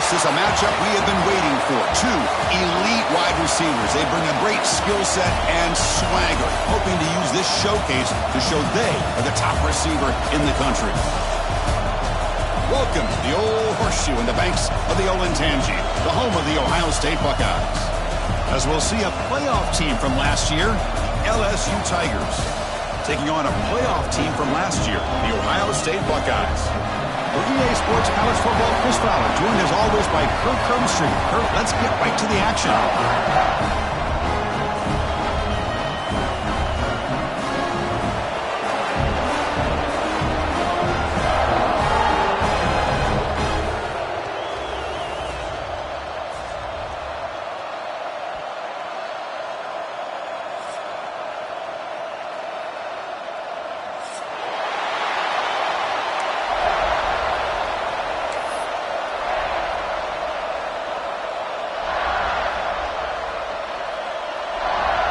This is a matchup we have been waiting for. Two elite wide receivers. They bring a great skill set and swagger, hoping to use this showcase to show they are the top receiver in the country. Welcome to the old horseshoe in the banks of the Olentangy, the home of the Ohio State Buckeyes. As we'll see a playoff team from last year, LSU Tigers, taking on a playoff team from last year, the Ohio State Buckeyes. For EA Sports College Football, Chris Fowler, joined as always by Kirk Herbstreit. Kirk, let's get right to the action.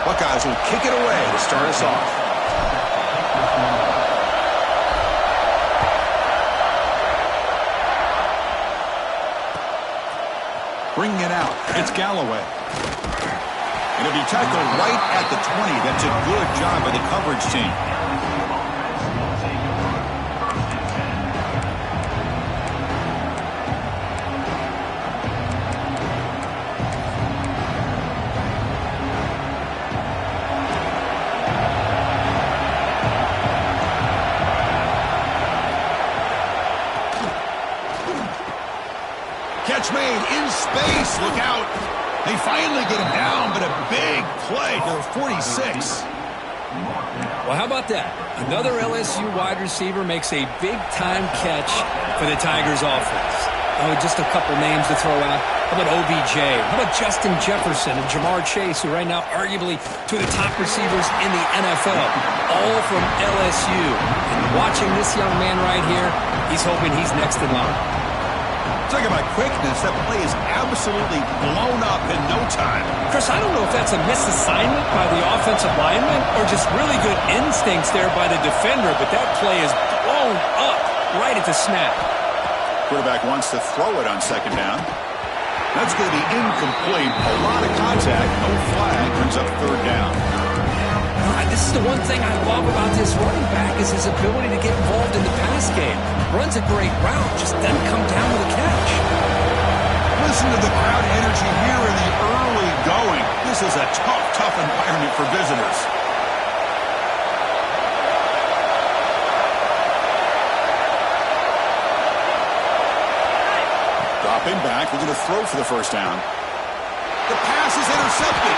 Buckeyes will kick it away to start us off. Bringing it out, it's Galloway. It'll be tackled right at the 20. That's a good job by the coverage team. Catch made in space. Look out. They finally get him down, but a big play for 46. Well, how about that? Another LSU wide receiver makes a big-time catch for the Tigers offense. Oh, just a couple names to throw out. How about OBJ? How about Justin Jefferson and Jamar Chase, who right now arguably two of the top receivers in the NFL, all from LSU. And watching this young man right here, he's hoping he's next in line. Talking about quickness, that play is absolutely blown up in no time. Chris, I don't know if that's a misassignment by the offensive lineman or just really good instincts there by the defender, but that play is blown up right at the snap. Quarterback wants to throw it on second down. That's going to be incomplete. A lot of contact, no flag, brings up third down. This is the one thing I love about this running back is his ability to get involved in the pass game. Runs a great route, just doesn't come down with a catch. Listen to the crowd energy here in the early going. This is a tough environment for visitors. Dropping back, we're going to throw for the first down. The pass is intercepted.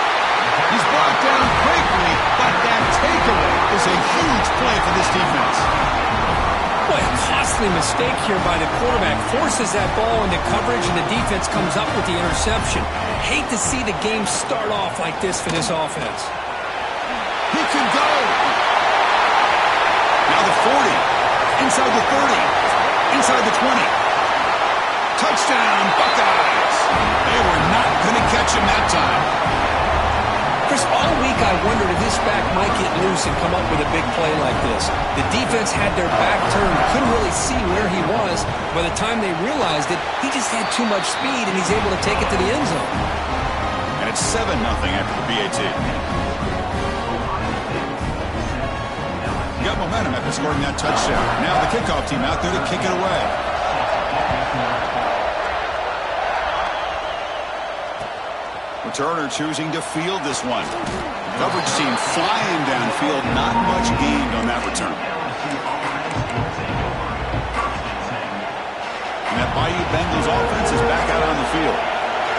He's brought down quickly, but that takeaway is a huge play for this defense. Boy, a costly mistake here by the quarterback. Forces that ball into coverage, and the defense comes up with the interception. Hate to see the game start off like this for this offense. He can go. Now the 40. Inside the 30. Inside the 20. Touchdown, Buckeyes. They were not going to catch him that time. Chris, all week I wondered if this back might get loose and come up with a big play like this. The defense had their back turned, couldn't really see where he was. By the time they realized it, he just had too much speed, and he's able to take it to the end zone. And it's 7-0 after the BAT. Got momentum after scoring that touchdown. Now the kickoff team out there to kick it away. Returner choosing to field this one. Coverage team flying downfield. Not much gained on that return. And that Bayou Bengals offense is back out on the field.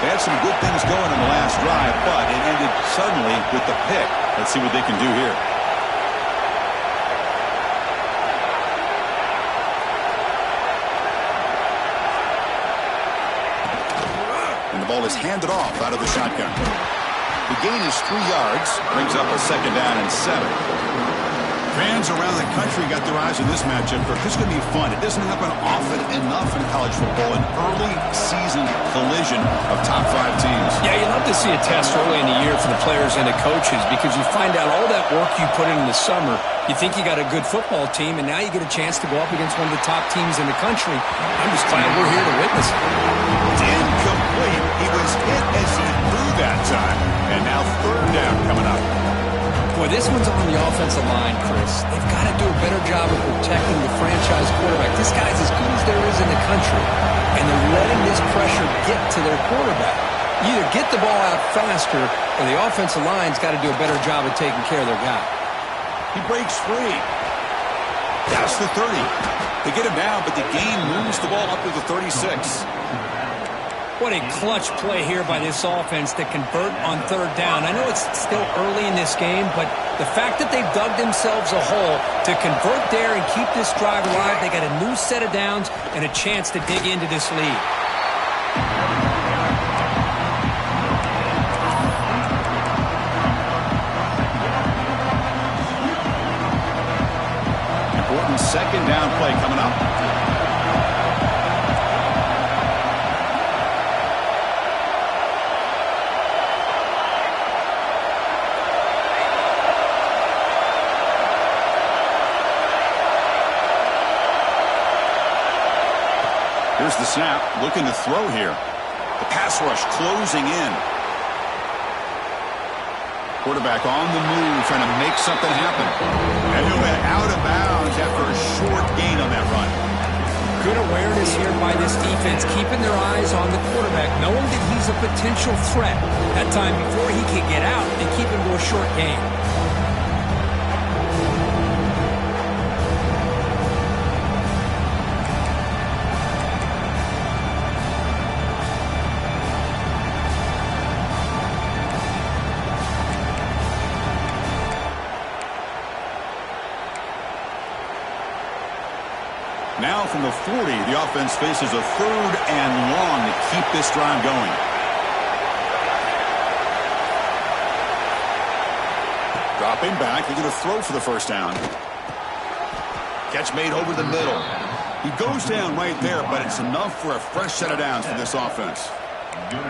They had some good things going in the last drive, but it ended suddenly with the pick. Let's see what they can do here. The ball is handed off out of the shotgun. The gain is 3 yards, brings up a second down and 7. Fans around the country got their eyes on this matchup. This is going to be fun. It doesn't happen often enough in college football, an early season collision of top 5 teams. Yeah, you love to see a test early in the year for the players and the coaches because you find out all that work you put in the summer. You think you got a good football team, and now you get a chance to go up against one of the top teams in the country. I'm just glad we're here to witness it. Incomplete. He was hit as he threw that time, and now 3rd down coming up. Boy, this one's on the offensive line, Chris. They've got to do a better job of protecting the franchise quarterback. This guy's as good as there is in the country, and they're letting this pressure get to their quarterback. You either get the ball out faster, or the offensive line's got to do a better job of taking care of their guy. He breaks free. That's the 30. They get him down, but the gain moves the ball up to the 36. What a clutch play here by this offense to convert on 3rd down. I know it's still early in this game, but the fact that they've dug themselves a hole to convert there and keep this drive alive, they got a new set of downs and a chance to dig into this lead. Important 2nd down play coming up. Here's the snap, looking to throw here. The pass rush closing in. Quarterback on the move, trying to make something happen. And he went out of bounds after a short gain on that run. Good awareness here by this defense, keeping their eyes on the quarterback, knowing that he's a potential threat. That time before he can get out, they keep him to a short gain. Now from the 40, the offense faces a 3rd and long to keep this drive going. Dropping back, he's going to throw for the 1st down. Catch made over the middle. He goes down right there, but it's enough for a fresh set of downs for this offense.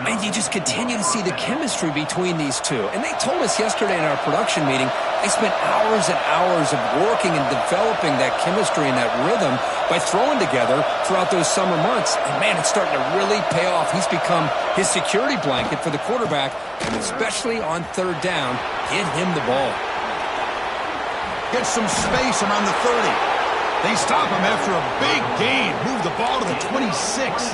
And you just continue to see the chemistry between these two. And they told us yesterday in our production meeting, they spent hours and hours of working and developing that chemistry and that rhythm by throwing together throughout those summer months. And, man, it's starting to really pay off. He's become his security blanket for the quarterback, and especially on 3rd down, get him the ball. Get some space around the 30. They stop him after a big gain. Move the ball to the 26.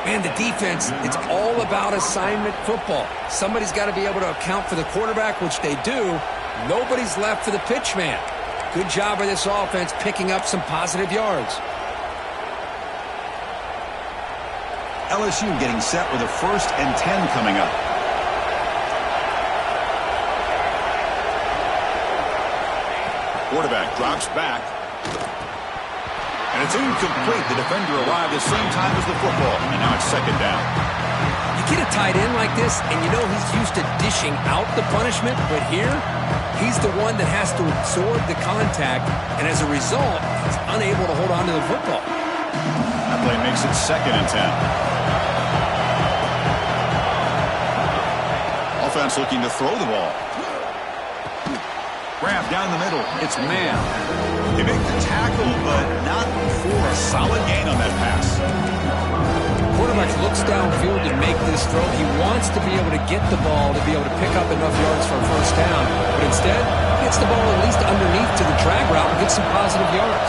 Man, the defense, it's all about assignment football. Somebody's got to be able to account for the quarterback, which they do. Nobody's left for the pitch man. Good job by this offense picking up some positive yards. LSU getting set with a 1st and 10 coming up. Quarterback drops back. And it's incomplete. The defender arrived at the same time as the football. And now it's 2nd down. You get a tight end like this, and you know he's used to dishing out the punishment. But here, he's the one that has to absorb the contact. And as a result, he's unable to hold on to the football. That play makes it 2nd and 10. Offense looking to throw the ball. Grab down the middle. It's man. They make the tackle, but not for a solid gain on that pass. Quarterback looks downfield to make this throw. He wants to be able to get the ball to be able to pick up enough yards for a 1st down. But instead, gets the ball at least underneath to the drag route and gets some positive yards.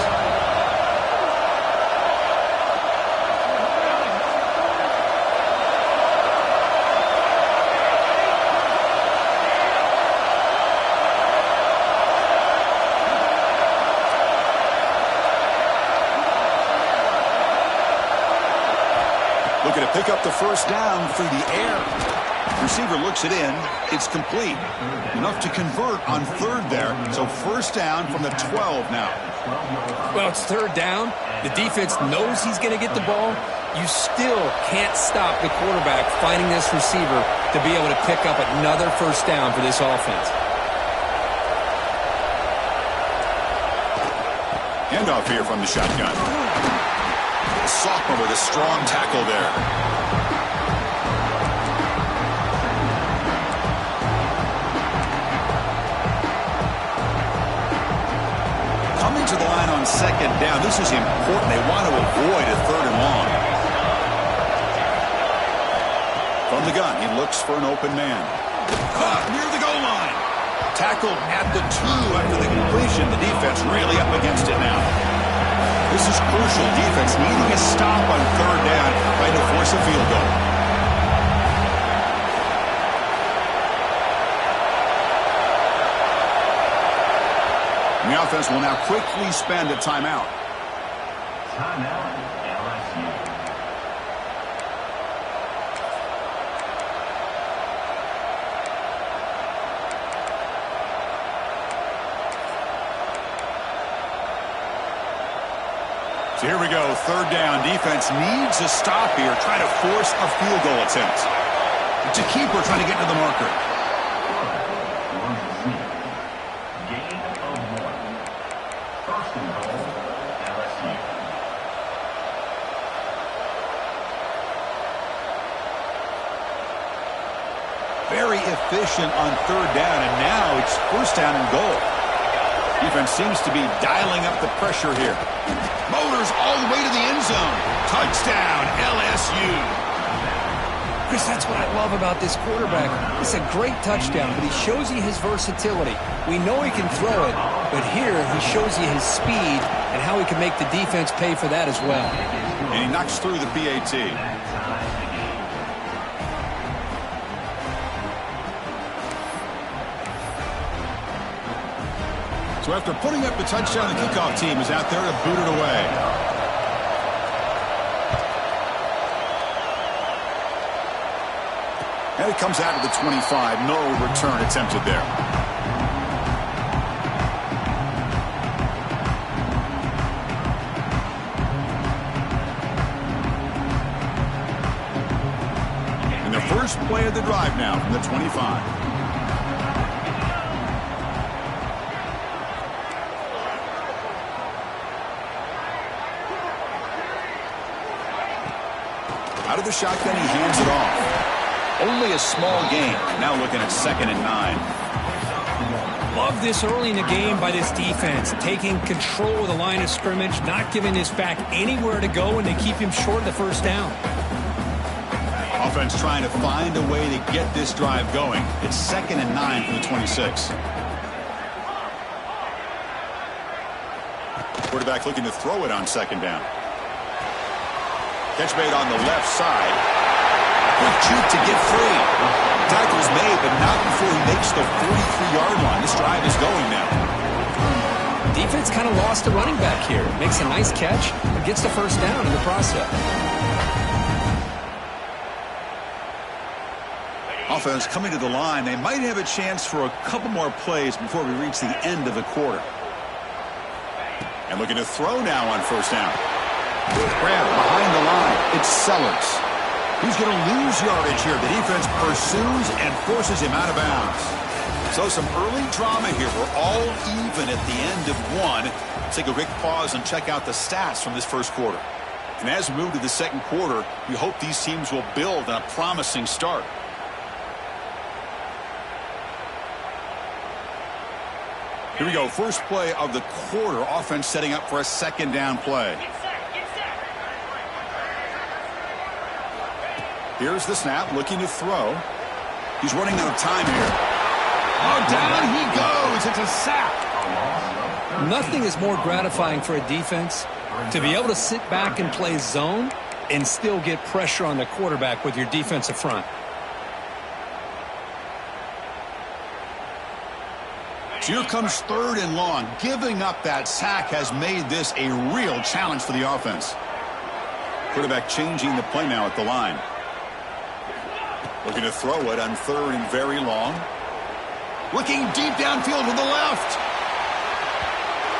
Looking to pick up the 1st down through the air. Receiver looks it in. It's complete. Enough to convert on 3rd there. So 1st down from the 12 now. Well, it's 3rd down. The defense knows he's going to get the ball. You still can't stop the quarterback finding this receiver to be able to pick up another 1st down for this offense. Handoff here from the shotgun. The sophomore with a strong tackle there. Coming to the line on second down. This is important. They want to avoid a third and long. From the gun, he looks for an open man. Caught near the goal line. Tackled at the 2 after the completion. The defense really up against it now. This is crucial. Defense needing a stop on third down, trying to force a field goal. The offense will now quickly spend a timeout. Timeout, LSU. So here we go, third down. Defense needs a stop here, trying to force a field goal attempt. It's a keeper trying to get to the marker. Gain of 1. First and goal, LSU. Very efficient on third down, and now it's first down and goal. Defense seems to be dialing up the pressure here. Motors all the way to the end zone. Touchdown, LSU. Chris, that's what I love about this quarterback. It's a great touchdown, but he shows you his versatility. We know he can throw it, but here he shows you his speed and how he can make the defense pay for that as well. And he knocks through the PAT. So after putting up the touchdown, the kickoff team is out there to boot it away. And it comes out of the 25. No return attempted there. And the first play of the drive now from the 25. Out of the shotgun, he hands it off. Only a small gain. Now looking at 2nd and 9. Love this early in the game by this defense. Taking control of the line of scrimmage, not giving this back anywhere to go, and they keep him short of the first down. Offense trying to find a way to get this drive going. It's 2nd and 9 from the 26. Quarterback looking to throw it on 2nd down. Catch made on the left side. Quick juke to get free. Tackle's made, but not before he makes the 43-yard line. This drive is going now. Defense kind of lost a running back here. Makes a nice catch, but gets the first down in the process. Offense coming to the line. They might have a chance for a couple more plays before we reach the end of the quarter. And looking to throw now on first down. Grab behind the line. It's Sellers. He's going to lose yardage here. The defense pursues and forces him out of bounds. So some early drama here. We're all even at the end of one. Let's take a quick pause and check out the stats from this first quarter. And as we move to the second quarter, we hope these teams will build on a promising start. Here we go. First play of the quarter. Offense setting up for a 2nd down play. Here's the snap, looking to throw. He's running out of time here. Oh, down he goes. It's a sack. Nothing is more gratifying for a defense to be able to sit back and play zone and still get pressure on the quarterback with your defensive front. So here comes 3rd and long. Giving up that sack has made this a real challenge for the offense. Quarterback changing the play now at the line. Looking to throw it on 3rd and very long. Looking deep downfield to the left.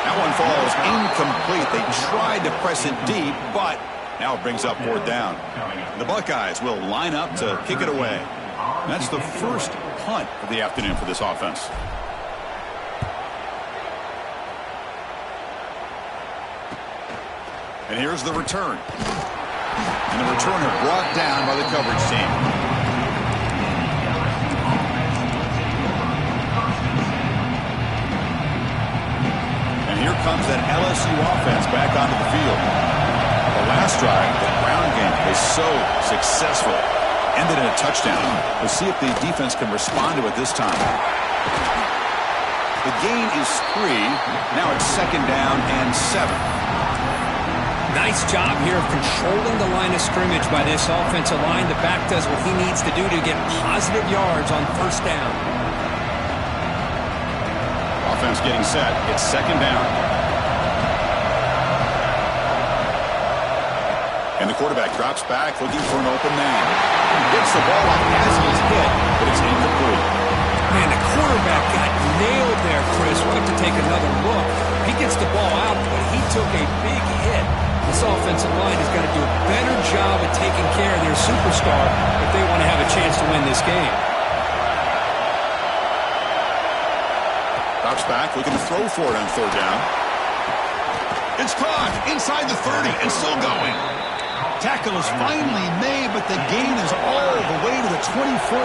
That one falls incomplete. They tried to press it deep, but now it brings up 4th down. The Buckeyes will line up to kick it away. That's the first punt of the afternoon for this offense. And here's the return. And the returner brought down by the coverage team. And here comes that LSU offense back onto the field. The last drive, the ground game, was so successful. Ended in a touchdown. We'll see if the defense can respond to it this time. The gain is 3. Now it's 2nd down and 7. Nice job here of controlling the line of scrimmage by this offensive line. The back does what he needs to do to get positive yards on 1st down. Offense getting set. It's 2nd down. And the quarterback drops back looking for an open man. Gets the ball off as he is hit, but it's incomplete. Man, the quarterback got nailed there, Chris. We'll have to take another look. He gets the ball out, but he took a big hit. This offensive line has got to do a better job at taking care of their superstar if they want to have a chance to win this game. Drops back, looking to throw for it on 3rd down. It's caught inside the 30 and still going. Tackle is finally made, but the gain is all the way to the 24.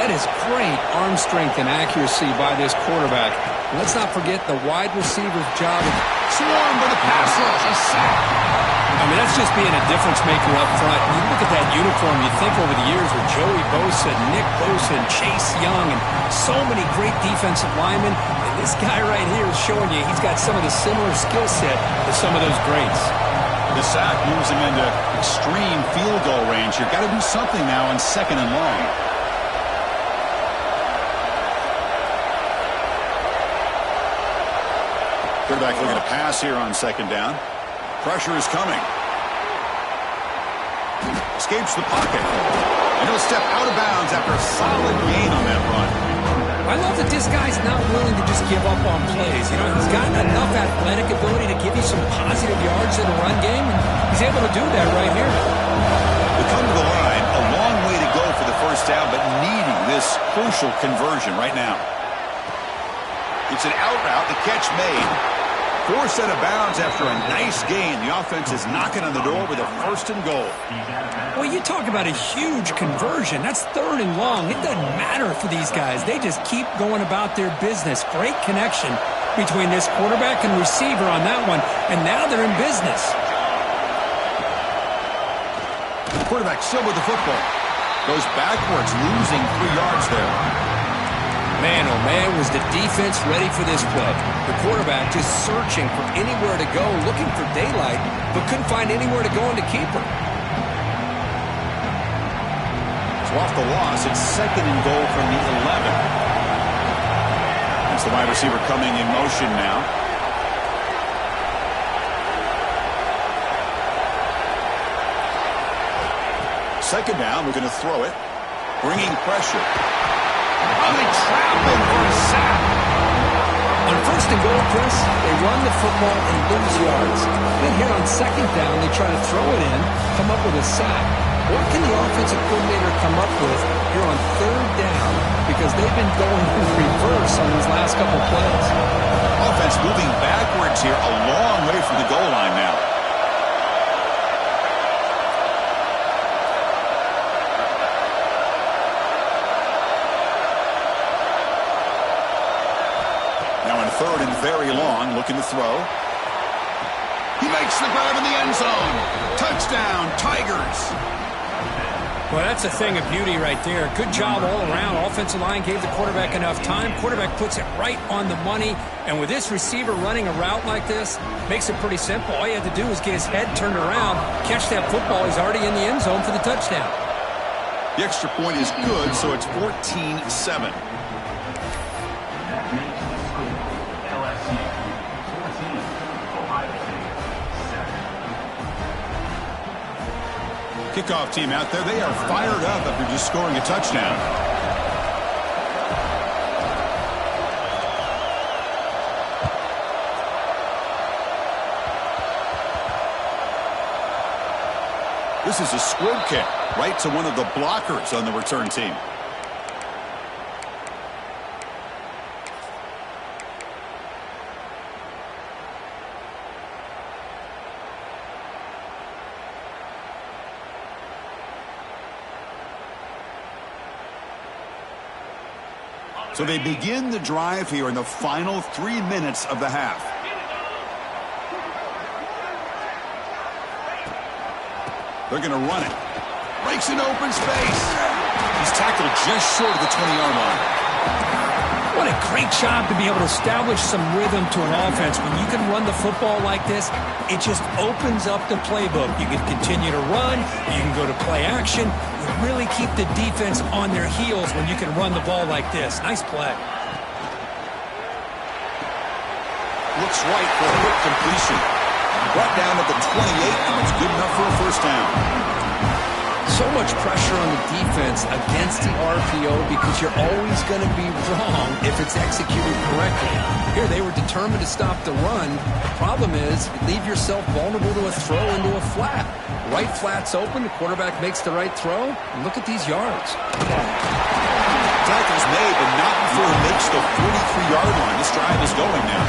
That is great arm strength and accuracy by this quarterback. Let's not forget the wide receiver's job. Swarmed by the pass rush, a sack. I mean, that's just being a difference maker up front. You look at that uniform, you think over the years with Joey Bosa, Nick Bosa, and Chase Young, and so many great defensive linemen. And this guy right here is showing you he's got some of the similar skill set to some of those greats. The sack moves him into extreme field goal range. You've got to do something now on 2nd and long. Quarterback looking to pass here on 2nd down. Pressure is coming. Escapes the pocket. And he'll step out of bounds after a solid gain on that run. I love that this guy's not willing to just give up on plays. You know, he's got enough athletic ability to give you some positive yards in the run game, and he's able to do that right here. We come to the line, a long way to go for the 1st down, but needing this crucial conversion right now. It's an out route, the catch made. Forced out of bounds after a nice gain. The offense is knocking on the door with a 1st and goal. Well, you talk about a huge conversion. That's 3rd and long. It doesn't matter for these guys. They just keep going about their business. Great connection between this quarterback and receiver on that one. And now they're in business. Quarterback still with the football. Goes backwards, losing 3 yards there. Man, oh man, was the defense ready for this play. The quarterback just searching for anywhere to go, looking for daylight, but couldn't find anywhere to go in the keeper. So off the loss, it's 2nd and goal from the 11. That's the wide receiver coming in motion now. Second down, we're going to throw it. Bringing pressure. Oh, they trap him for a sack. On 1st and goal, Chris, they run the football and lose yards. Then here on 2nd down, they try to throw it in, come up with a sack. What can the offensive coordinator come up with here on 3rd down? Because they've been going in reverse on these last couple plays. Offense moving backwards here, a long way from the goal line now. Now in 3rd and very long, looking to throw. He makes the grab in the end zone. Touchdown, Tigers. Well, that's a thing of beauty right there. Good job all around. Offensive line gave the quarterback enough time. Quarterback puts it right on the money. And with this receiver running a route like this, makes it pretty simple. All you have to do is get his head turned around, catch that football. He's already in the end zone for the touchdown. The extra point is good, so it's 14-7. LSU 14, Ohio State 7. Kickoff team out there, they are fired up after just scoring a touchdown. This is a squib kick right to one of the blockers on the return team. So they begin the drive here in the final 3 minutes of the half. They're going to run it. Breaks an open space. He's tackled just short of the 20-yard line. What a great job to be able to establish some rhythm to an offense. When you can run the football like this, it just opens up the playbook. You can continue to run. You can go to play action. You really keep the defense on their heels when you can run the ball like this. Nice play. Looks right for a quick completion. Brought down at the 28, and it's good enough for a first down. So much pressure on the defense against the RPO because you're always going to be wrong if it's executed correctly. Here, they were determined to stop the run. The problem is you leave yourself vulnerable to a throw into a flat. Right flat's open. The quarterback makes the right throw. Look at these yards. Tackle's made, but not before he makes the 43-yard line. This drive is going now.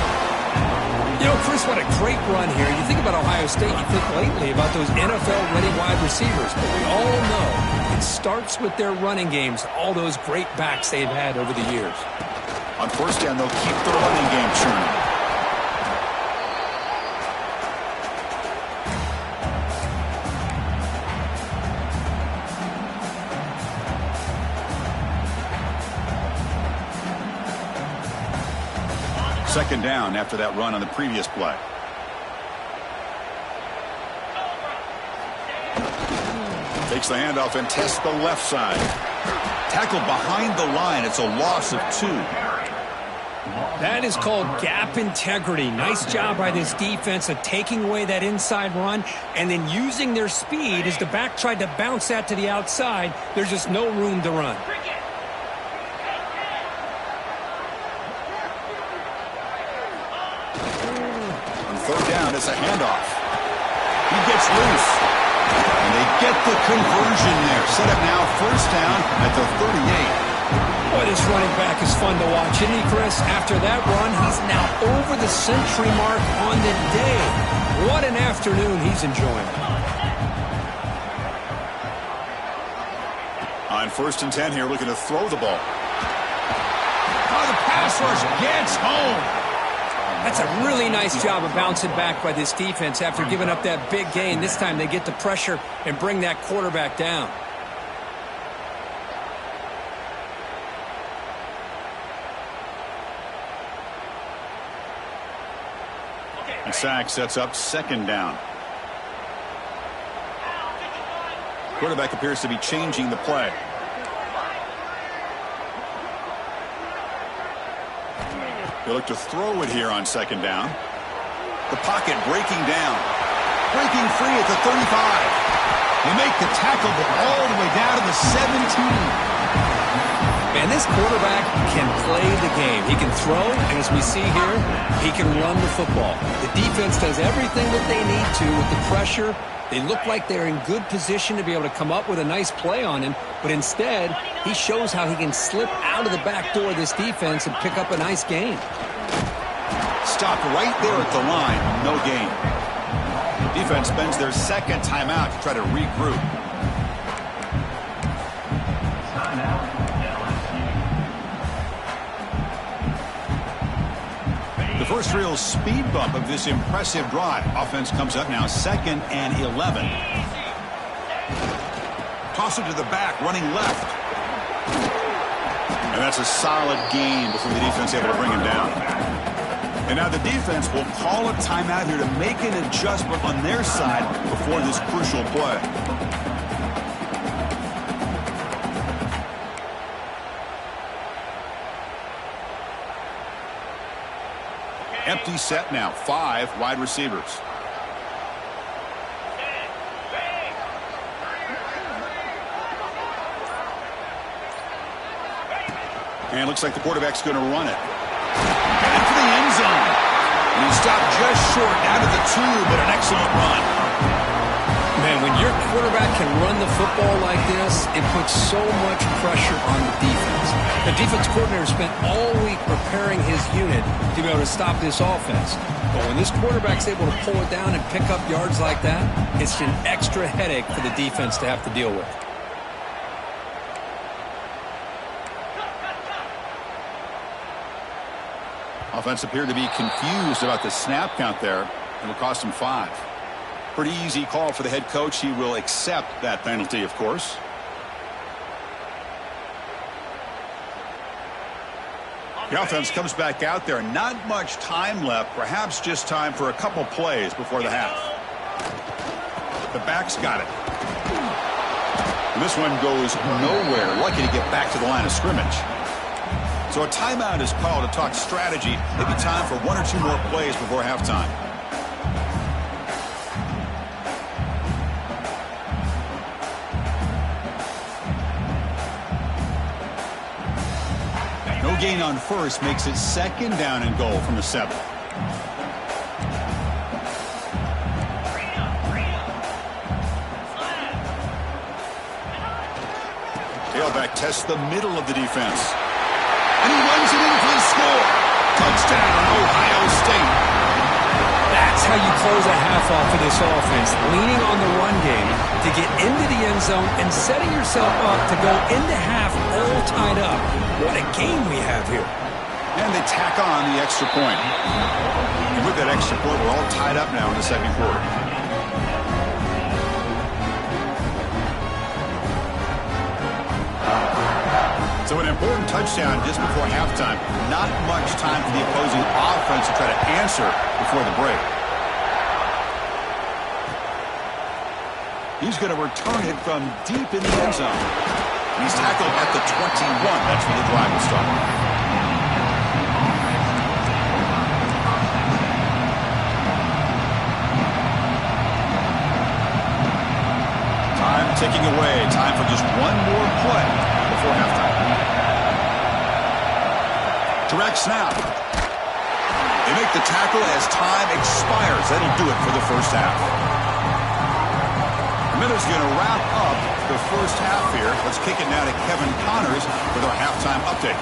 You know, Chris, what a great run here. You think about Ohio State, you think lately about those NFL-ready wide receivers, but we all know it starts with their running games, all those great backs they've had over the years. On first down, they'll keep the running game churning. Second down after that run on the previous play. Takes the handoff and tests the left side. Tackled behind the line. It's a loss of 2. That is called gap integrity. Nice job by this defense of taking away that inside run and then using their speed as the back tried to bounce that to the outside. There's just no room to run. Third down, it's a handoff. He gets loose. And they get the conversion there. Set up now, first down at the 38. Boy, this running back is fun to watch, isn't he, Chris? After that run, he's now over the century mark on the day. What an afternoon he's enjoying. On first and 10 here, looking to throw the ball. Oh, the pass rush gets home. That's a really nice job of bouncing back by this defense after giving up that big gain. This time they get the pressure and bring that quarterback down. And sack sets up second down. Quarterback appears to be changing the play. They look to throw it here on second down. The pocket breaking down. Breaking free at the 35. They make the tackle, but all the way down to the 17. Man, this quarterback can play the game. He can throw, and as we see here, he can run the football. The defense does everything that they need to with the pressure. They look like they're in good position to be able to come up with a nice play on him, but instead, he shows how he can slip out of the back door of this defense and pick up a nice gain. Stopped right there at the line, no gain. Defense spends their second timeout to try to regroup. The first real speed bump of this impressive drive. Offense comes up now, 2nd and 11. Toss it to the back, running left. And that's a solid gain before the defense able to bring him down. And now the defense will call a timeout here to make an adjustment on their side before this crucial play. Empty set now, 5 wide receivers. And looks like the quarterback's going to run it. Headed for the end zone. And he stopped just short out of the 2, but an excellent run. Man, when your quarterback can run the football like this, it puts so much pressure on the defense. The defense coordinator spent all week preparing his unit to be able to stop this offense. But when this quarterback's able to pull it down and pick up yards like that, it's an extra headache for the defense to have to deal with. Offense appeared to be confused about the snap count there. It will cost him 5. Pretty easy call for the head coach. He will accept that penalty, of course. The offense comes back out there. Not much time left. Perhaps just time for a couple plays before the half. The back's got it. And this one goes nowhere. Lucky to get back to the line of scrimmage. So a timeout is called to talk strategy. Maybe time for 1 or 2 more plays before halftime. No gain on first makes it 2nd down and goal from the 7. Tailback tests the middle of the defense. And he runs it in for the score. Touchdown, Ohio State. That's how you close a half off for this offense. Leaning on the run game to get into the end zone and setting yourself up to go into half all tied up. What a game we have here. And they tack on the extra point. And with that extra point, we're all tied up now in the 2nd quarter. So an important touchdown just before halftime. Not much time for the opposing offense to try to answer before the break. He's going to return it from deep in the end zone. He's tackled at the 21. That's where the drive will start. Time ticking away. Time for just one more play before halftime. Direct snap. They make the tackle as time expires. That'll do it for the first half. The Miller's going to wrap up the first half here. Let's kick it now to Kevin Connors with our halftime update.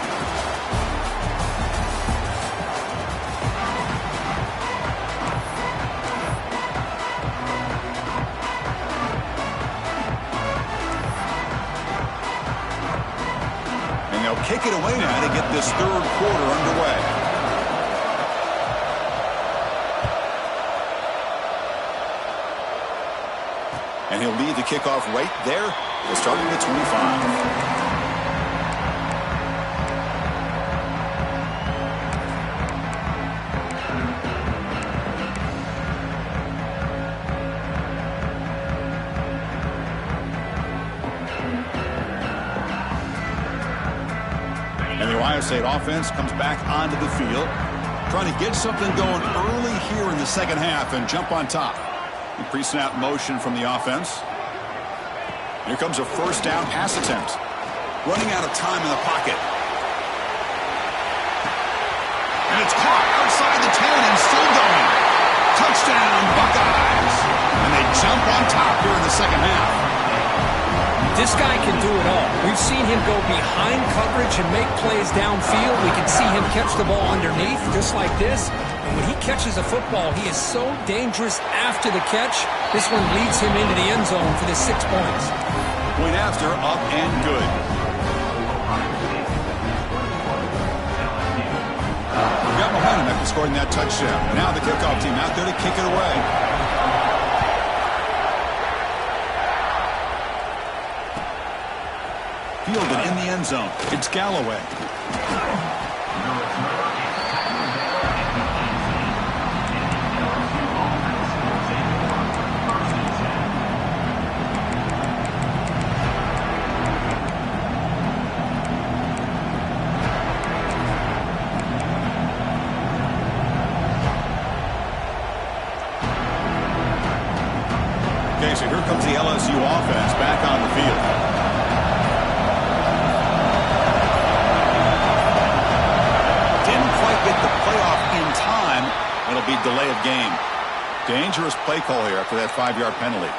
Kick it away now to get this 3rd quarter underway. And he'll lead the kickoff right there. He'll start at the 25. State offense comes back onto the field, trying to get something going early here in the 2nd half and jump on top. Pre-snap motion from the offense. Here comes a 1st down pass attempt. Running out of time in the pocket. And it's caught outside the 10 and still going. Touchdown, Buckeyes. And they jump on top here in the 2nd half. This guy can do it all. We've seen him go behind coverage and make plays downfield. We can see him catch the ball underneath just like this. And when he catches a football, he is so dangerous after the catch. This one leads him into the end zone for the 6 points. Point after, up and good. We got momentum after scoring that touchdown. Now the kickoff team out there to kick it away. Fielded in the end zone. It's Galloway. Okay, so here comes the LSU offense back on the field. Get the playoff in time. It'll be delay of game. Dangerous play call here after that 5-yard penalty.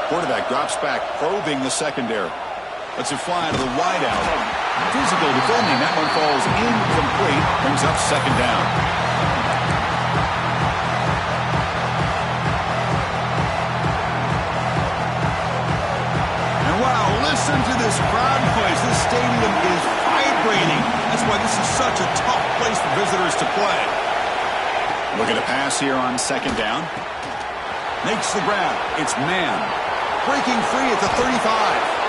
Quarterback drops back, probing the secondary. Lets it fly to the wideout. Physical defending. That one falls incomplete. Brings up second down. And wow, listen to this crowd noise. This stadium is vibrating. That's why this is such a tough place for visitors to play. Looking to pass here on second down. Makes the grab. It's man. Breaking free at the 35.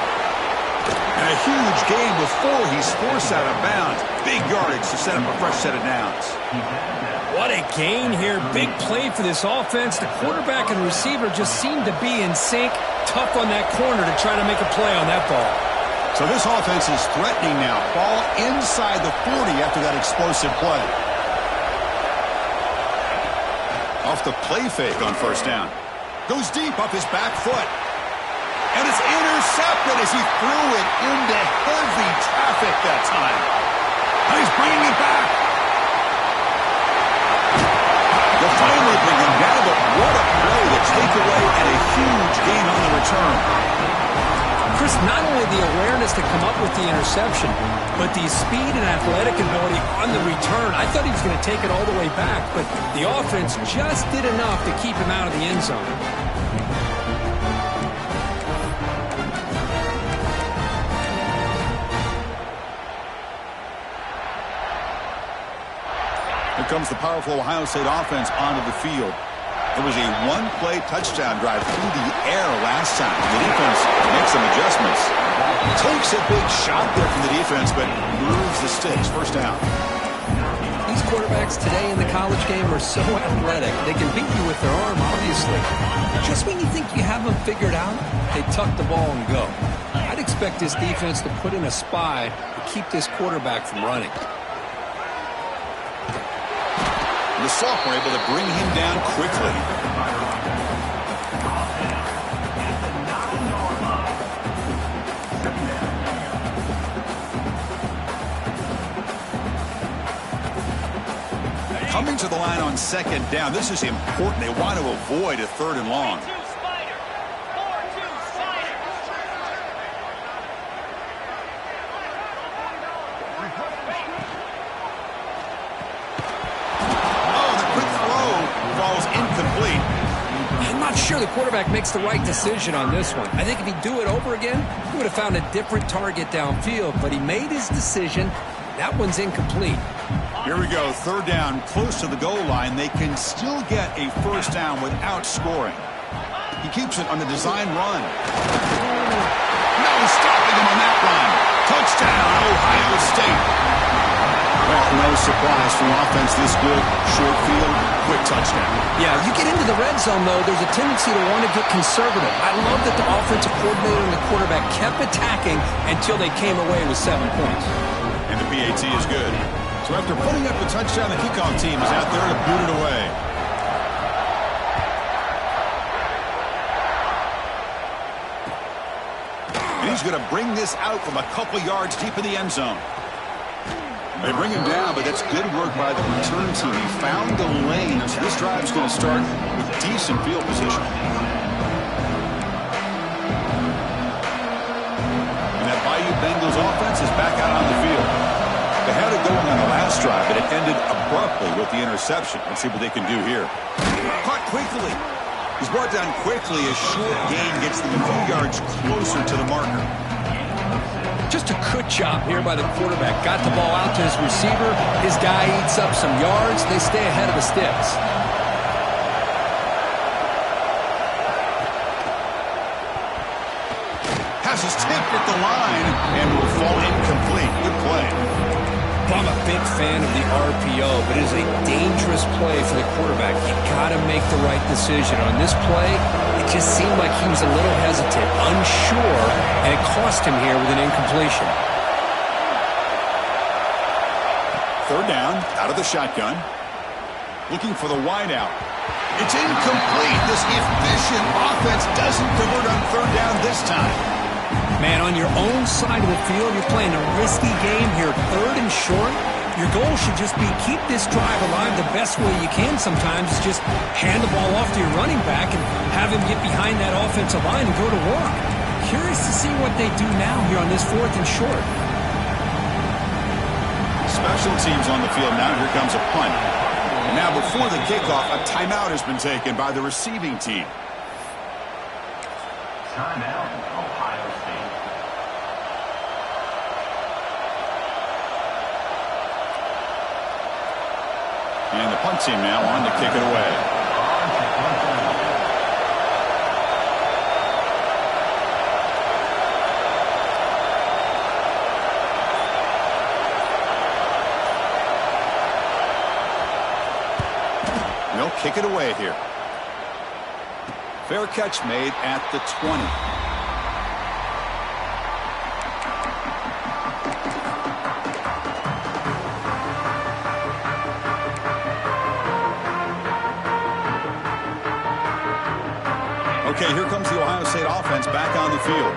And a huge gain before he's forced out of bounds. Big yardage to set up a fresh set of downs. What a gain here. Big play for this offense. The quarterback and receiver just seem to be in sync. Tough on that corner to try to make a play on that ball. So this offense is threatening now. Ball inside the 40 after that explosive play. Off the play fake on first down. Goes deep up his back foot. And it's intercepted as he threw it into heavy traffic that time. And he's bringing it back. They'll finally bring him down, but what a play, the takeaway, and a huge gain on the return. Chris, not only the awareness to come up with the interception, but the speed and athletic ability on the return. I thought he was going to take it all the way back, but the offense just did enough to keep him out of the end zone. Here comes the powerful Ohio State offense onto the field. It was a one-play touchdown drive through the air last time. The defense makes some adjustments. Takes a big shot there from the defense, but moves the sticks. First down. These quarterbacks today in the college game are so athletic. They can beat you with their arm, obviously. Just when you think you have them figured out, they tuck the ball and go. I'd expect this defense to put in a spy to keep this quarterback from running. The sophomore able to bring him down quickly. Coming to the line on second down. This is important. They want to avoid a third and long. Sure, the quarterback makes the right decision on this one. I think if he'd do it over again, he would have found a different target downfield, but he made his decision. That one's incomplete. Here we go, third down, close to the goal line. They can still get a first down without scoring. He keeps it on the design run. No stopping him on that run. Touchdown, Ohio State. Well, no surprise from offense this good. Short field, quick touchdown. Yeah, you get into the red zone, though, there's a tendency to want to get conservative. I love that the offensive coordinator and the quarterback kept attacking until they came away with 7 points. And the PAT is good. So after putting up the touchdown, the kickoff team is out there to boot it away. And he's going to bring this out from a couple yards deep in the end zone. They bring him down, but that's good work by the return team. He found the lane, so this drive's going to start with decent field position. And that Bayou Bengals offense is back out on the field. They had it going on the last drive, but it ended abruptly with the interception. Let's see what they can do here. Caught quickly. He's brought down quickly. A short gain gets them a few yards closer to the marker. Just a good job here by the quarterback. Got the ball out to his receiver. His guy eats up some yards. They stay ahead of the sticks. Pass is tipped at the line and will fall incomplete. Good play. I'm a big fan of the RPO, but it is a dangerous play for the quarterback. You got to make the right decision. On this play, it just seemed like he was a little hesitant, unsure, and it cost him here with an incompletion. Third down, out of the shotgun. Looking for the wideout. It's incomplete. This efficient offense doesn't convert on third down this time. Man, on your own side of the field, you're playing a risky game here. Third and short. Your goal should just be keep this drive alive the best way you can sometimes. Is just hand the ball off to your running back and have him get behind that offensive line and go to work. Curious to see what they do now here on this fourth and short. Special teams on the field now. Here comes a punt. And now before the kickoff, a timeout has been taken by the receiving team. Timeout, Ohio State. And the punt team now on to kick it away. They'll kick it away here. Fair catch made at the 20. Okay, here comes the Ohio State offense back on the field.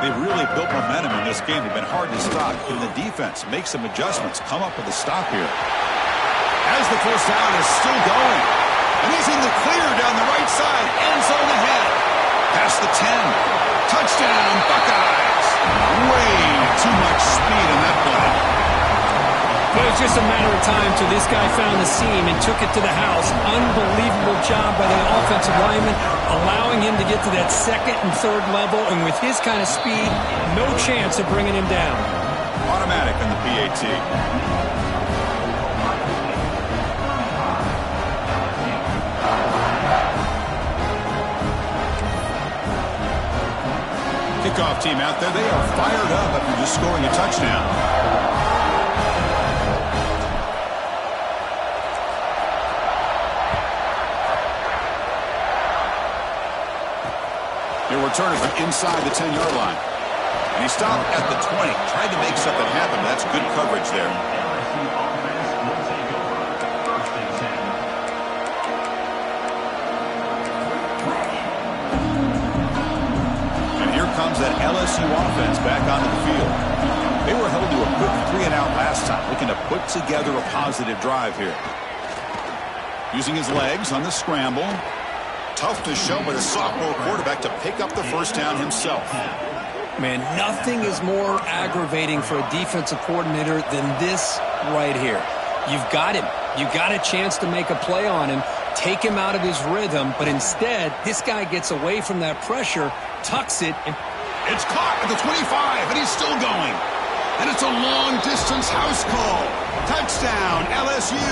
They've really built momentum in this game. They've been hard to stop. Can the defense make some adjustments, come up with a stop here? As the first down is still going. And he's in the clear down the right side. End zone ahead. Past the 10. Touchdown, Buckeyes. Way too much speed in that play. Well, it was just a matter of time till this guy found the seam and took it to the house. Unbelievable job by the offensive lineman, allowing him to get to that second and third level. And with his kind of speed, no chance of bringing him down. Automatic on the PAT. Kickoff team out there. They are fired up after just scoring a touchdown. He'll return it from inside the 10-yard line. And he stopped at the 20. Tried to make something happen. That's good coverage there. LSU offense will take over. 1st and 10. Comes that LSU offense back onto the field. They were held to a quick 3-and-out last time, looking to put together a positive drive here. Using his legs on the scramble. Tough to show, but a sophomore quarterback to pick up the first down himself. Man, nothing is more aggravating for a defensive coordinator than this right here. You've got him. You've got a chance to make a play on him, take him out of his rhythm, but instead, this guy gets away from that pressure, tucks it, and it's caught at the 25, and he's still going. And it's a long-distance house call. Touchdown, LSU.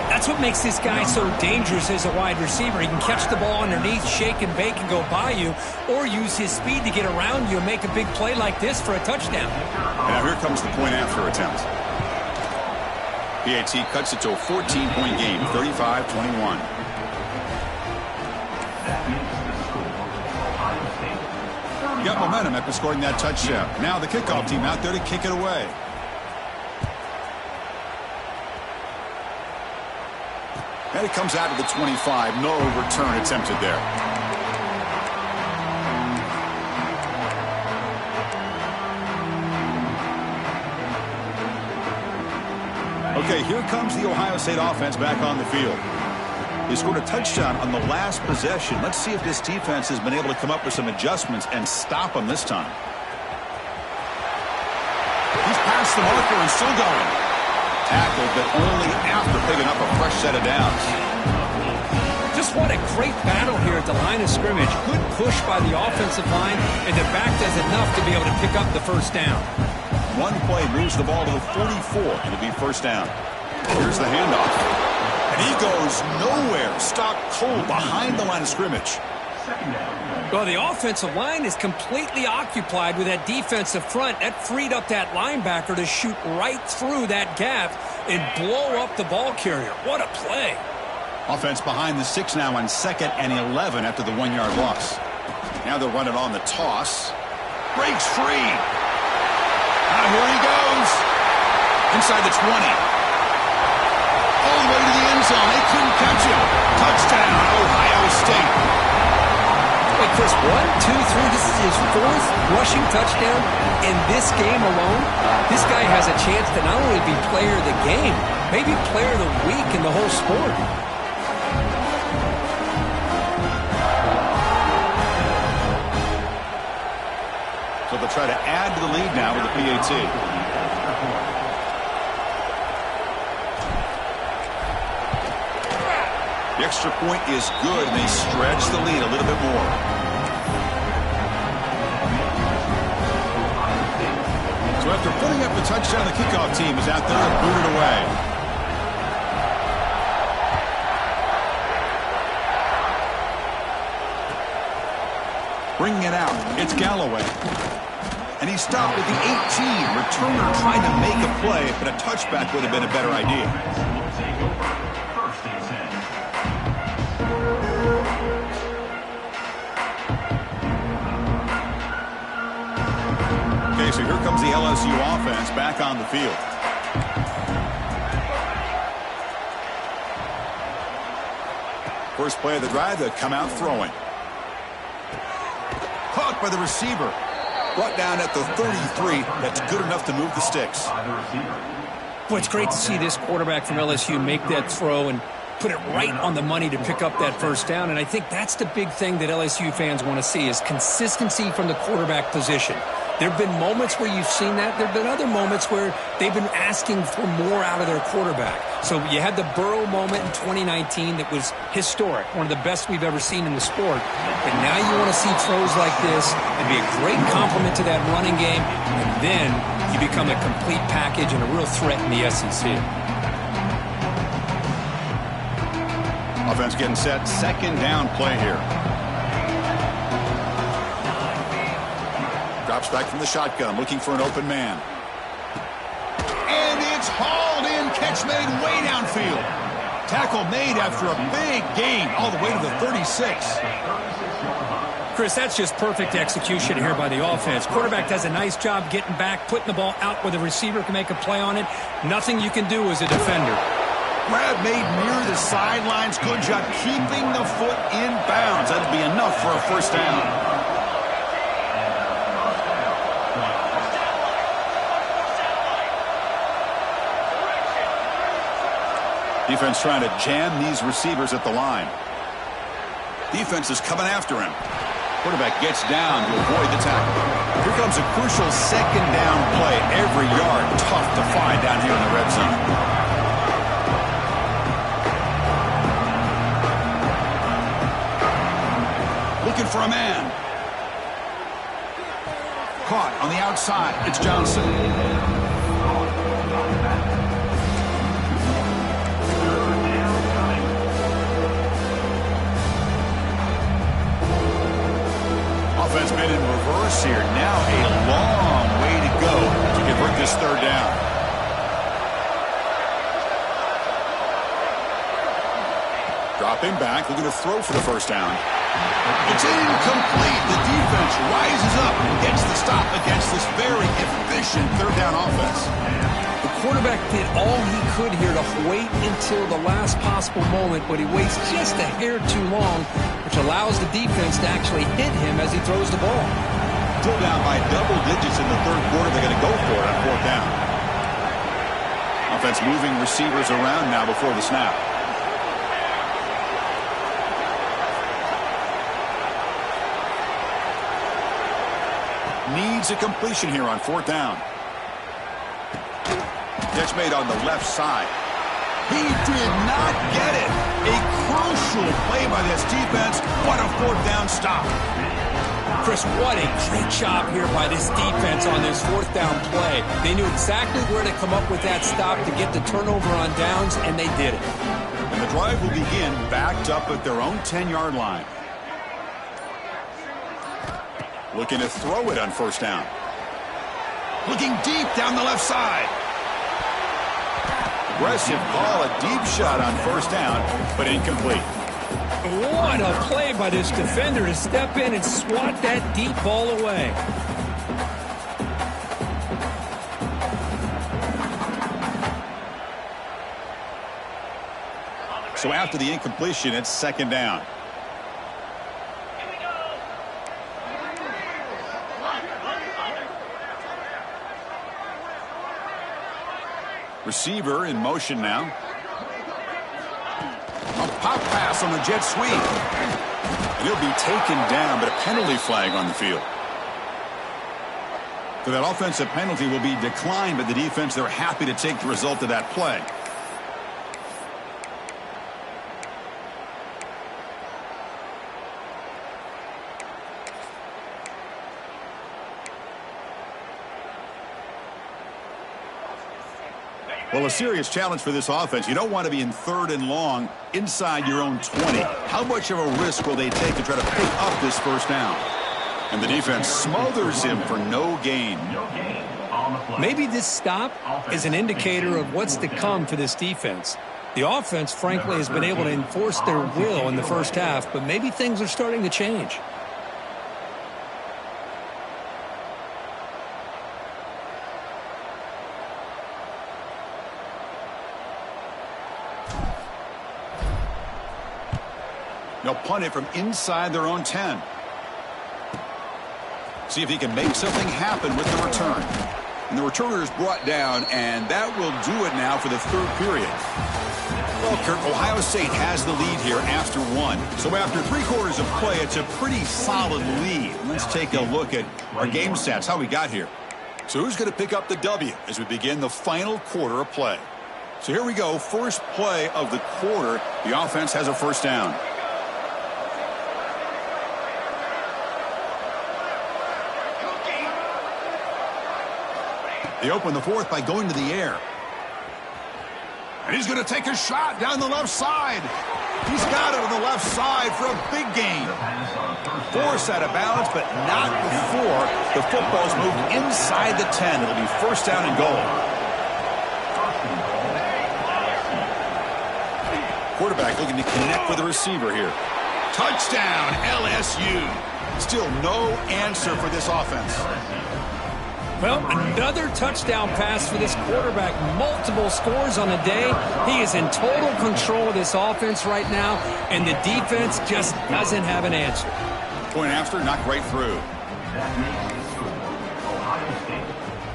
That's what makes this guy so dangerous as a wide receiver. He can catch the ball underneath, shake and bake, and go by you, or use his speed to get around you and make a big play like this for a touchdown. And now here comes the point-after attempt. PAT cuts it to a 14-point game, 35-21. Got momentum after scoring that touchdown. Now the kickoff team out there to kick it away. And it comes out to the 25. No return attempted there. Okay, here comes the Ohio State offense back on the field. They scored a touchdown on the last possession. Let's see if this defense has been able to come up with some adjustments and stop them this time. He's past the marker and still going. Tackled, but only after picking up a fresh set of downs. Just what a great battle here at the line of scrimmage. Good push by the offensive line, and the back does enough to be able to pick up the first down. One play moves the ball to the 44, and it'll be first down. Here's the handoff. And he goes nowhere. Stopped cold behind the line of scrimmage. Well, the offensive line is completely occupied with that defensive front. That freed up that linebacker to shoot right through that gap and blow up the ball carrier. What a play. Offense behind the 6 now on 2nd and 11 after the 1-yard loss. Now they'll run it on the toss. Breaks free. Now here he goes. Inside the 20. All the way to the end zone. They couldn't catch him. Touchdown, Ohio State. Wait, Chris, 1, 2, 3. This is his 4th rushing touchdown in this game alone. This guy has a chance to not only be player of the game, maybe player of the week in the whole sport. So they'll try to add to the lead now with the PAT. extra point is good, and they stretch the lead a little bit more. So after putting up the touchdown, the kickoff team is out there and booted away. Bringing it out, it's Galloway. And he stopped at the 18. Returner trying to make a play, but a touchback would have been a better idea. Will take over. First and 10. Okay, so here comes the LSU offense back on the field. First play of the drive, they come out throwing. Caught by the receiver. Brought down at the 33. That's good enough to move the sticks. Boy, it's great to see this quarterback from LSU make that throw and put it right on the money to pick up that first down. And I think that's the big thing that LSU fans want to see is consistency from the quarterback position. There have been moments where you've seen that. There have been other moments where they've been asking for more out of their quarterback. So you had the Burrow moment in 2019 that was historic, one of the best we've ever seen in the sport. And now you want to see throws like this and be a great complement to that running game. And then you become a complete package and a real threat in the SEC. Offense getting set. Second down play here. Drops back from the shotgun, looking for an open man. And it's hauled in. Catch made way downfield. Tackle made after a big gain all the way to the 36. Chris, that's just perfect execution here by the offense. Quarterback does a nice job getting back, putting the ball out where the receiver can make a play on it. Nothing you can do as a defender. Grab made near the sidelines. Good job keeping the foot in bounds. That'd be enough for a first down. Defense trying to jam these receivers at the line. Defense is coming after him. Quarterback gets down to avoid the tackle. Here comes a crucial second down play. Every yard tough to find down here in the red zone. Looking for a man. Caught on the outside. It's Johnson. Offense been in reverse here. Now a long way to go to convert this third down. Dropping back, looking to throw for the first down. It's incomplete. The defense rises up and gets the stop against this very efficient third down offense. The quarterback did all he could here to wait until the last possible moment, but he waits just a hair too long, which allows the defense to actually hit him as he throws the ball. Still down by double digits in the third quarter. They're going to go for it on fourth down. Offense moving receivers around now before the snap. Needs a completion here on fourth down. Catch made on the left side. He did not get it. A crucial play by this defense. What a fourth down stop. Chris, what a great job here by this defense on this fourth down play. They knew exactly where to come up with that stop to get the turnover on downs, and they did it. And the drive will begin backed up at their own 10-yard line. Looking to throw it on first down. Looking deep down the left side. Aggressive call, a deep shot on first down, but incomplete. What a play by this defender to step in and swat that deep ball away. So after the incompletion, it's second down. Receiver in motion now. A pop pass on the jet sweep. And he'll be taken down, but a penalty flag on the field. So that offensive penalty will be declined by the defense. They're happy to take the result of that play. Well, a serious challenge for this offense. You don't want to be in 3rd and long inside your own 20. How much of a risk will they take to try to pick up this first down? And the defense smothers him for no gain. Maybe this stop is an indicator of what's to come for this defense. The offense, frankly, has been able to enforce their will in the first half, but maybe things are starting to change. They'll punt it from inside their own 10. See if he can make something happen with the return. And the returner is brought down, and that will do it now for the 3rd period. Well, Kurt, Ohio State has the lead here after 1. So after 3 quarters of play, it's a pretty solid lead. Let's take a look at our game stats, how we got here. So who's going to pick up the W as we begin the final quarter of play? So here we go, first play of the quarter. The offense has a first down. They open the 4th by going to the air. And he's going to take a shot down the left side. He's got it on the left side for a big gain. Forced out of bounds, but not before the football's moved inside the 10. It'll be first down and goal. Quarterback looking to connect with the receiver here. Touchdown, LSU. Still no answer for this offense. Well, another touchdown pass for this quarterback. Multiple scores on the day. He is in total control of this offense right now, and the defense just doesn't have an answer. Point after, knocked right through.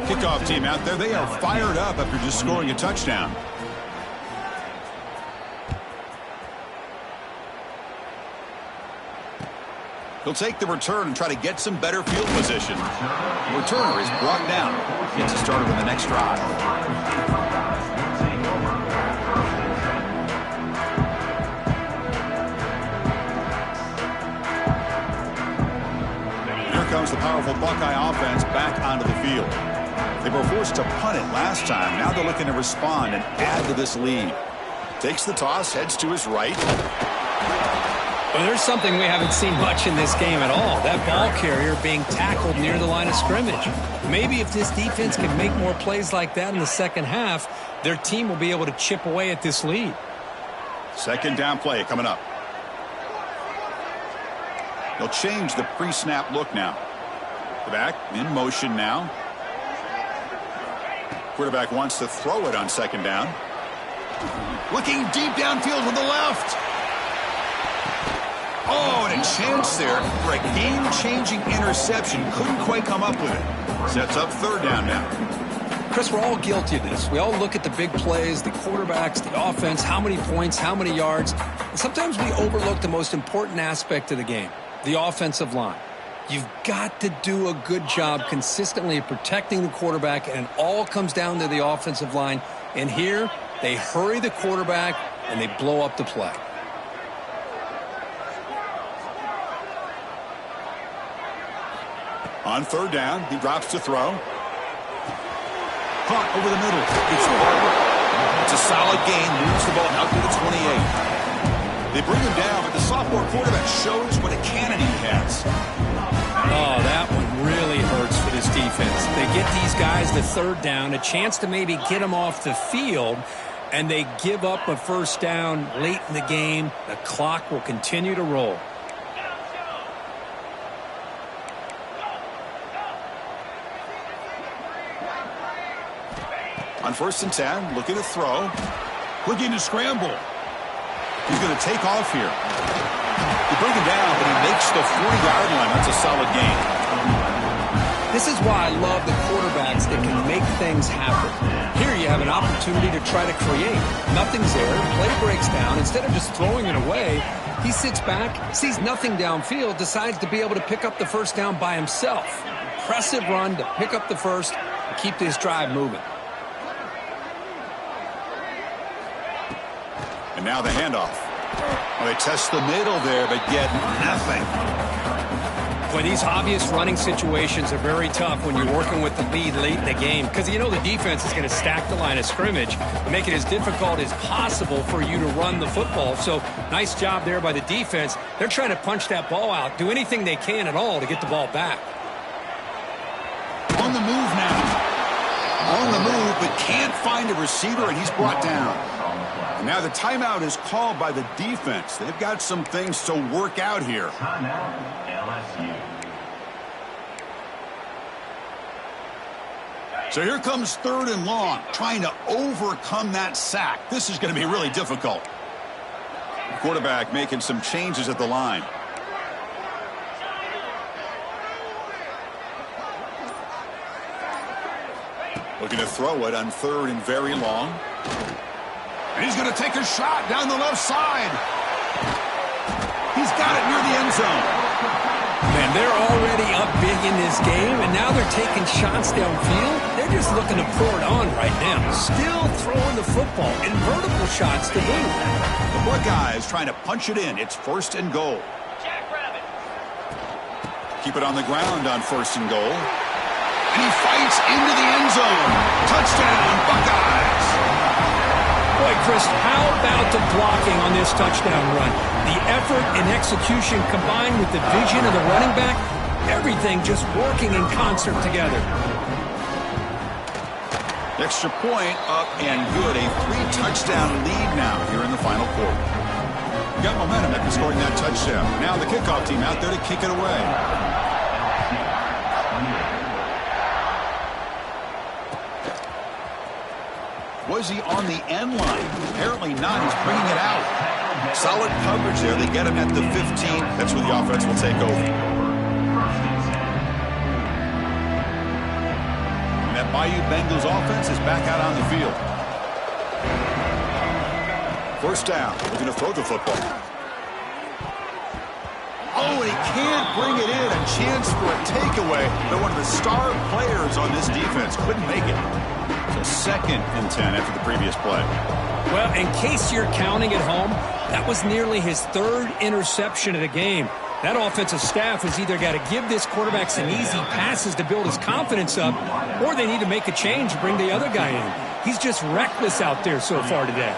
Kickoff team out there. They are fired up after just scoring a touchdown. He'll take the return and try to get some better field position. The returner is brought down. Gets us started on the next drive. Here comes the powerful Buckeye offense back onto the field. They were forced to punt it last time. Now they're looking to respond and add to this lead. Takes the toss, heads to his right. Well, there's something we haven't seen much in this game at all. That ball carrier being tackled near the line of scrimmage. Maybe if this defense can make more plays like that in the second half, their team will be able to chip away at this lead. Second down play coming up. They'll change the pre-snap look now. The back in motion now. Quarterback wants to throw it on second down. Looking deep downfield with the left. Oh, and a chance there for a game-changing interception. Couldn't quite come up with it. Sets up third down now. Chris, we're all guilty of this. We all look at the big plays, the quarterbacks, the offense, how many points, how many yards. And sometimes we overlook the most important aspect of the game, the offensive line. You've got to do a good job consistently of protecting the quarterback, and it all comes down to the offensive line. And here, they hurry the quarterback, and they blow up the play. On third down, he drops to throw. Caught over the middle. It's Barber. It's a solid gain. Moves the ball out to the 28. They bring him down, but the sophomore quarterback shows what a cannon he has. Oh, that one really hurts for this defense. They get these guys the third down, a chance to maybe get them off the field, and they give up a first down late in the game. The clock will continue to roll. On first and 10, looking to throw. Looking to scramble. He's going to take off here. They bring him down, but he makes the 40-yard line. That's a solid gain. This is why I love the quarterbacks that can make things happen. Here you have an opportunity to try to create. Nothing's there. Play breaks down. Instead of just throwing it away, he sits back, sees nothing downfield, decides to be able to pick up the first down by himself. Impressive run to pick up the first and keep this drive moving. And now the handoff. Well, they test the middle there, but get nothing. Well, these obvious running situations are very tough when you're working with the lead late in the game because you know the defense is going to stack the line of scrimmage and make it as difficult as possible for you to run the football. So nice job there by the defense. They're trying to punch that ball out, do anything they can at all to get the ball back. On the move now. On the move, but can't find a receiver, and he's brought down. And now the timeout is called by the defense. They've got some things to work out here. Timeout, LSU. So here comes 3rd and long, trying to overcome that sack. This is going to be really difficult. The quarterback making some changes at the line. Looking to throw it on 3rd and very long. And he's going to take a shot down the left side. He's got it near the end zone. Man, they're already up big in this game, and now they're taking shots downfield. They're just looking to pour it on right now. Still throwing the football and vertical shots to boot. The Buckeyes trying to punch it in. It's 1st and goal. Keep it on the ground on 1st and goal. And he fights into the end zone. Touchdown, Buckeyes. Boy, Chris, how about the blocking on this touchdown run? The effort and execution combined with the vision of the running back, everything just working in concert together. Extra point up and good. A 3-touchdown lead now here in the final quarter. Got momentum after scoring that touchdown. Now the kickoff team out there to kick it away. Was he on the end line? Apparently not. He's bringing it out. Solid coverage there. They get him at the 15. That's where the offense will take over. And that Bayou Bengals offense is back out on the field. 1st down. Looking to throw the football. Oh, and he can't bring it in. A chance for a takeaway. But one of the star players on this defense couldn't make it. So 2nd and 10 after the previous play. Well, in case you're counting at home, that was nearly his 3rd interception of the game. That offensive staff has either got to give this quarterback some easy passes to build his confidence up, or they need to make a change and bring the other guy in. He's just reckless out there so far today.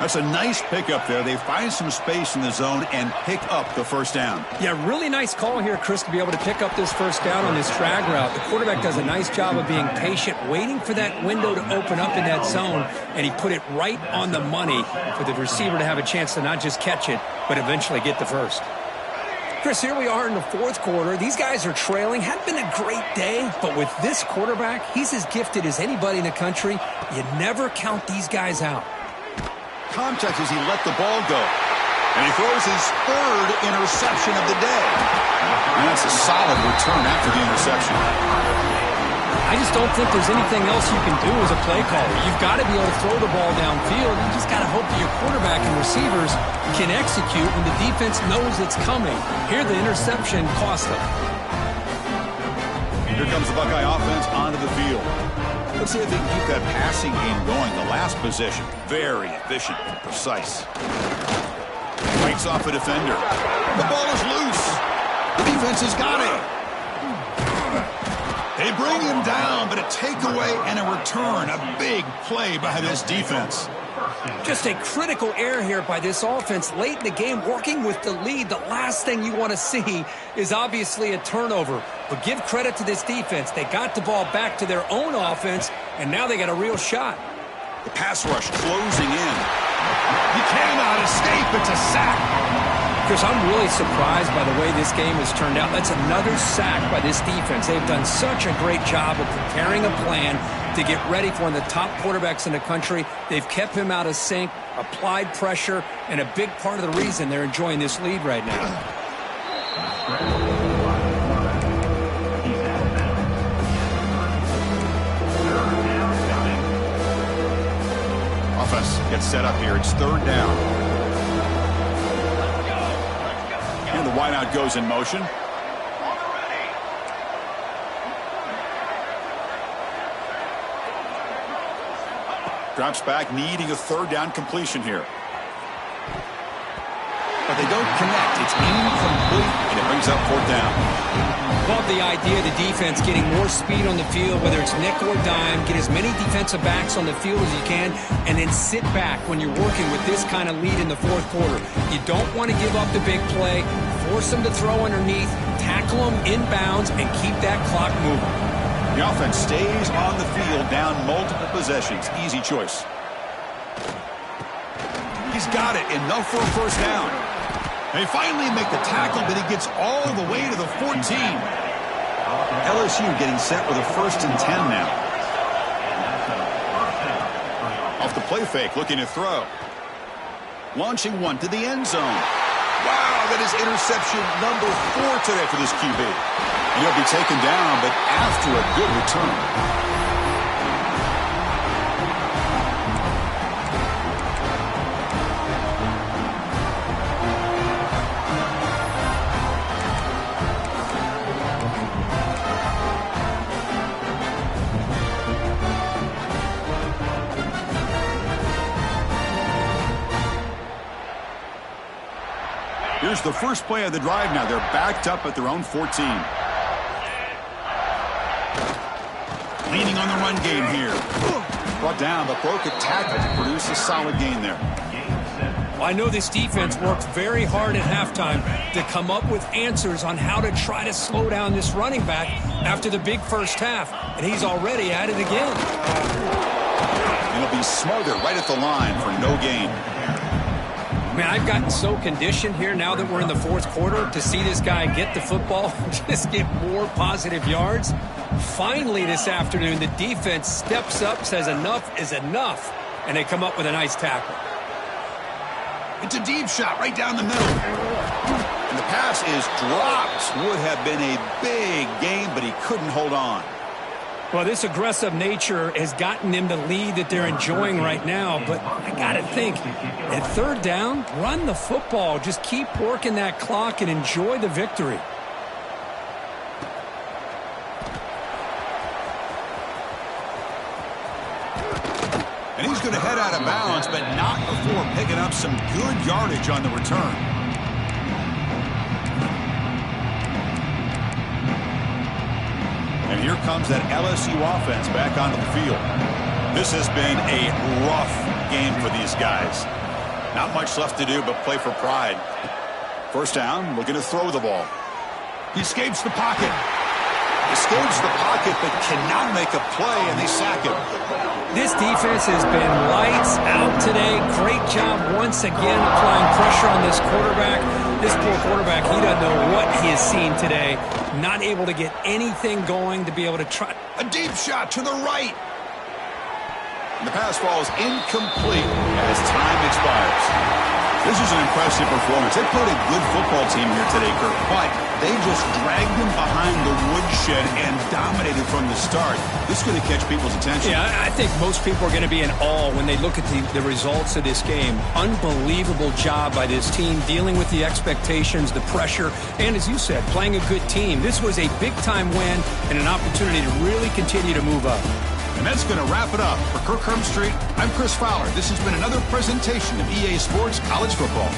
That's a nice pickup there. They find some space in the zone and pick up the 1st down. Yeah, really nice call here, Chris, to be able to pick up this 1st down on this drag route. The quarterback does a nice job of being patient, waiting for that window to open up in that zone, and he put it right on the money for the receiver to have a chance to not just catch it, but eventually get the 1st. Chris, here we are in the 4th quarter. These guys are trailing. Hadn't been a great day, but with this quarterback, he's as gifted as anybody in the country. You never count these guys out. Contact as he let the ball go. And he throws his 3rd interception of the day. And that's a solid return after the interception. I just don't think there's anything else you can do as a play caller. You've got to be able to throw the ball downfield. You just got to hope that your quarterback and receivers can execute when the defense knows it's coming. Here the interception cost them. Here comes the Buckeye offense onto the field. Let's see if they can keep that passing game going. The last possession, very efficient and precise. Fights off a defender. The ball is loose. The defense has got it. They bring him down, but a takeaway and a return. A big play by this defense. Just a critical error here by this offense late in the game, working with the lead. The last thing you want to see is obviously a turnover. But give credit to this defense. They got the ball back to their own offense, and now they got a real shot. The pass rush closing in. He cannot escape. It's a sack. Chris, I'm really surprised by the way this game has turned out. That's another sack by this defense. They've done such a great job of preparing a plan to get ready for one of the top quarterbacks in the country. They've kept him out of sync, applied pressure, and a big part of the reason they're enjoying this lead right now. Offense gets set up here. It's 3rd down. And the wideout goes in motion. Drops back, needing a 3rd down completion here. But they don't connect. It's incomplete, and it brings brings up 4th down. Love the idea of the defense getting more speed on the field, whether it's nickel or dime, get as many defensive backs on the field as you can, and then sit back when you're working with this kind of lead in the 4th quarter. You don't want to give up the big play, force them to throw underneath, tackle them inbounds, and keep that clock moving. The offense stays on the field down multiple possessions. Easy choice. He's got it. Enough for a 1st down. They finally make the tackle, but he gets all the way to the 14. LSU getting set with a 1st and 10 now. Off the play fake, looking to throw. Launching one to the end zone. Wow, that is interception number 4 today for this QB. And he'll be taken down, but after a good return. Here's the first play of the drive now. They're backed up at their own 14. Leaning on the run game here. Brought down, but broke a tackle to produce a solid gain there. Well, I know this defense worked very hard at halftime to come up with answers on how to try to slow down this running back after the big first half. And he's already at it again. And he'll be smothered right at the line for no gain. Man, I've gotten so conditioned here now that we're in the 4th quarter to see this guy get the football and just get more positive yards. Finally this afternoon, the defense steps up, says enough is enough, and they come up with a nice tackle. It's a deep shot right down the middle. And the pass is dropped. Would have been a big gain, but he couldn't hold on. Well, this aggressive nature has gotten them the lead that they're enjoying right now. But I got to think, at 3rd down, run the football. Just keep working that clock and enjoy the victory. And he's going to head out of bounds, but not before picking up some good yardage on the return. And here comes that LSU offense back onto the field. This has been a rough game for these guys. Not much left to do but play for pride. 1st down, looking to throw the ball. He escapes the pocket. Escapes the pocket but cannot make a play, and they sack him. This defense has been lights out today. Great job once again applying pressure on this quarterback. This poor quarterback, he doesn't know what he has seen today. Not able to get anything going to be able to try. A deep shot to the right. And the pass falls incomplete as time expires. This is an impressive performance. They put a good football team here today, Kirk, but they just dragged them behind the woodshed and dominated from the start. This is going to catch people's attention. Yeah, I think most people are going to be in awe when they look at the results of this game. Unbelievable job by this team dealing with the expectations, the pressure, and as you said, playing a good team. This was a big-time win and an opportunity to really continue to move up. And that's going to wrap it up. For Kirk Herbstreit, I'm Chris Fowler. This has been another presentation of EA Sports College Football.